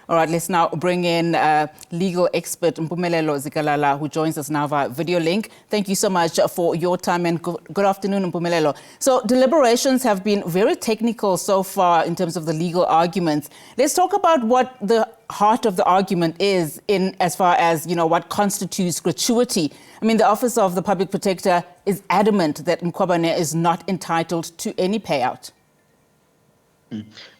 All right, let's now bring in legal expert Mpumelelo Zikalala, who joins us now via video link. Thank you so much for your time and good afternoon, Mpumelelo. So deliberations have been very technical so far in terms of the legal arguments. Let's talk about what the heart of the argument is in as far as, what constitutes gratuity. I mean, the Office of the Public Protector is adamant that Mkhwebane is not entitled to any payout.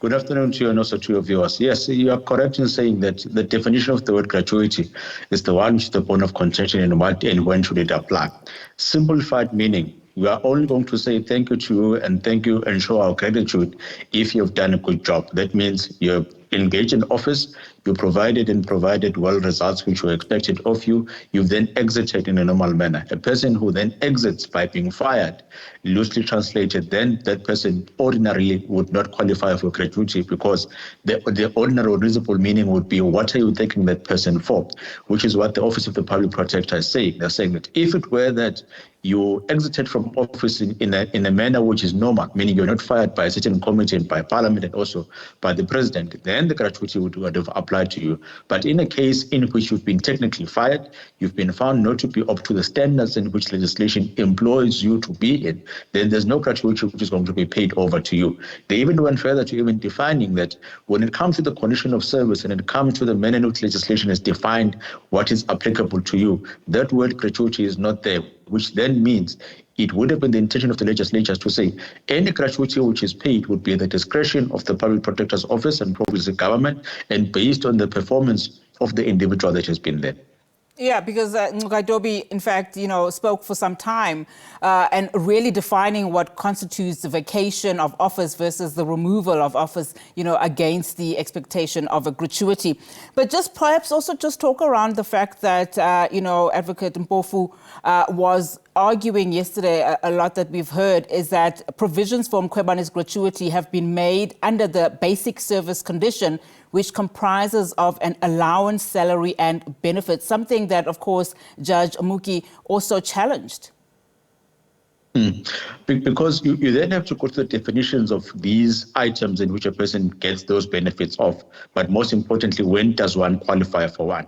Good afternoon to you and also to your viewers. Yes, you are correct in saying that the definition of the word gratuity is the one which is the bone of contention and what and when should it apply. Simplified meaning, we are only going to say thank you to you and show our gratitude if you've done a good job. That means you're engaged in office, you provided well results which were expected of you. You've then exited in a normal manner. A person who then exits by being fired, loosely translated, then that person ordinarily would not qualify for gratuity because the ordinary or reasonable meaning would be, what are you thanking that person for? Which is what the Office of the Public Protector is saying. They're saying that if it were that you exited from office in a manner which is normal, meaning you're not fired by a certain committee and by Parliament and also by the President, then the gratuity would have applied to you. But in a case in which you've been technically fired, you've been found not to be up to the standards in which legislation employs you to be in, then there's no gratuity which is going to be paid over to you. They even went further to even defining that when it comes to the condition of service and it comes to the manner in which legislation has defined what is applicable to you, that word gratuity is not there, which then means it would have been the intention of the legislature to say any gratuity which is paid would be at the discretion of the Public Protector's Office and probably the government and based on the performance of the individual that has been there. Yeah, because Ngqadobi, in fact, spoke for some time and really defining what constitutes the vacation of office versus the removal of office, against the expectation of a gratuity. But just perhaps also just talk around the fact that, Advocate Mpofu was arguing yesterday, a lot that we've heard is that provisions for Mkhwebane's gratuity have been made under the basic service condition, which comprises of an allowance, salary and benefits, something that, of course, Judge Amuki also challenged. Because you then have to go to the definitions of these items in which a person gets those benefits of, but most importantly, when does one qualify for one?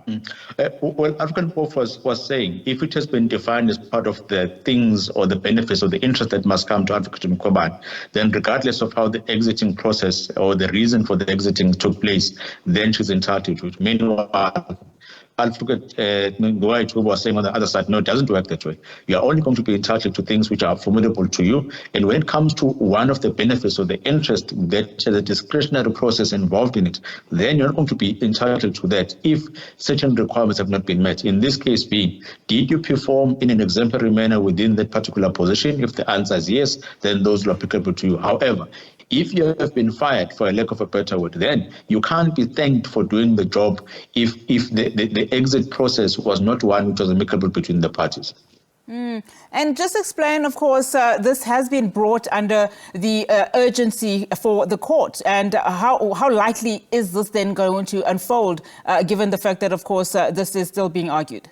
Well, African Prof was saying, if it has been defined as part of the things or the benefits or the interest that must come to Advocate Mkhwebane, then regardless of how the exiting process or the reason for the exiting took place, then she's entitled to it. Meanwhile, Advocate Kholeka was saying on the other side, no, it doesn't work that way. You are only going to be entitled to things which are formidable to you. And when it comes to one of the benefits or the interest that the discretionary process involved in it, then you're not going to be entitled to that if certain requirements have not been met. In this case being, did you perform in an exemplary manner within that particular position? If the answer is yes, then those are applicable to you. However, if you have been fired, for a lack of a better word, then you can't be thanked for doing the job if the exit process was not one which was amicable between the parties. And just explain, of course, this has been brought under the urgency for the court. And how likely is this then going to unfold, given the fact that, of course, this is still being argued?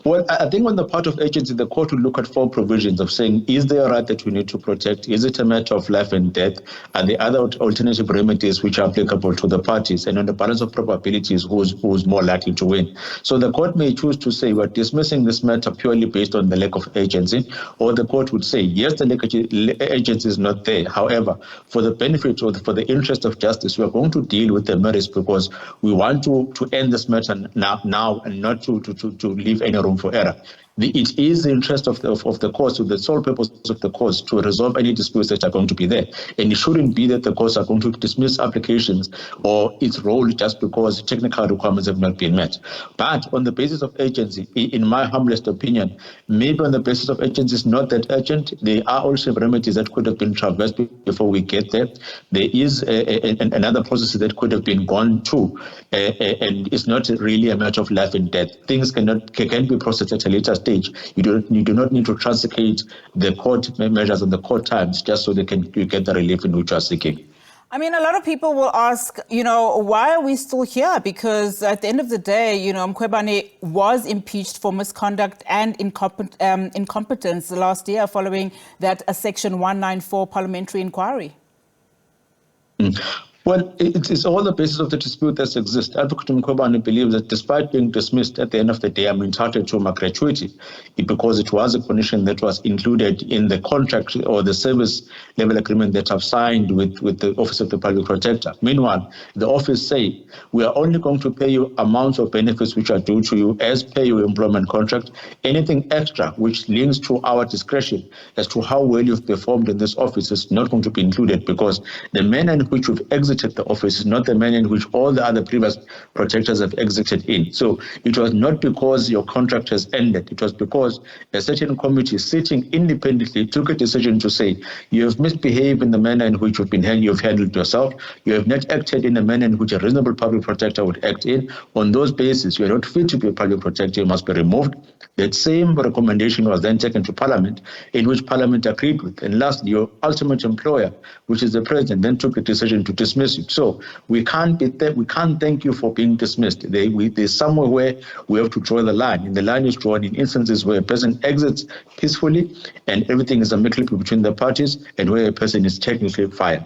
Well, I think on the part of agency, the court will look at four provisions of saying, is there a right that we need to protect? Is it a matter of life and death? And the other alternative remedies which are applicable to the parties. And on the balance of probabilities, who's more likely to win. So the court may choose to say, we're dismissing this matter purely based on the lack of agency. Or the court would say, yes, the agency is not there. However, for the benefit or for the interest of justice, we are going to deal with the merits because we want to end this matter now and not to leave any room for error. It is the interest of the courts, the sole purpose of the courts, to resolve any disputes that are going to be there. And it shouldn't be that the courts are going to dismiss applications or its role just because technical requirements have not been met. But on the basis of agency, in my humblest opinion, maybe on the basis of agency is not that urgent. There are also remedies that could have been traversed before we get there. There is another process that could have been gone to, and it's not really a matter of life and death. Things can be processed at a later stage. You do not need to translocate the court measures and the court times just so you get the relief in which you are seeking. I mean, a lot of people will ask, why are we still here? Because at the end of the day, Mkhwebane was impeached for misconduct and incompetence last year following that Section 194 parliamentary inquiry. Well, it's all the basis of the dispute that exists. Advocate Mkhwebane believes that despite being dismissed, at the end of the day, I'm entitled to my gratuity because it was a condition that was included in the contract or the service level agreement that I've signed with the Office of the Public Protector. Meanwhile, the office say, we are only going to pay you amounts of benefits which are due to you as per your employment contract. Anything extra which links to our discretion as to how well you've performed in this office is not going to be included, because the manner in which you've exited the office is not the manner in which all the other previous protectors have exited in. So it was not because your contract has ended. It was because a certain committee sitting independently took a decision to say, you have misbehaved in the manner in which you've handled yourself. You have not acted in the manner in which a reasonable public protector would act in. On those bases, you are not fit to be a public protector. You must be removed. That same recommendation was then taken to Parliament, in which Parliament agreed with. And lastly, your ultimate employer, which is the president, then took a decision to dismiss you. So we can't thank you for being dismissed. There's somewhere where we have to draw the line, and the line is drawn in instances where a person exits peacefully and everything is amicable between the parties, and where a person is technically fired.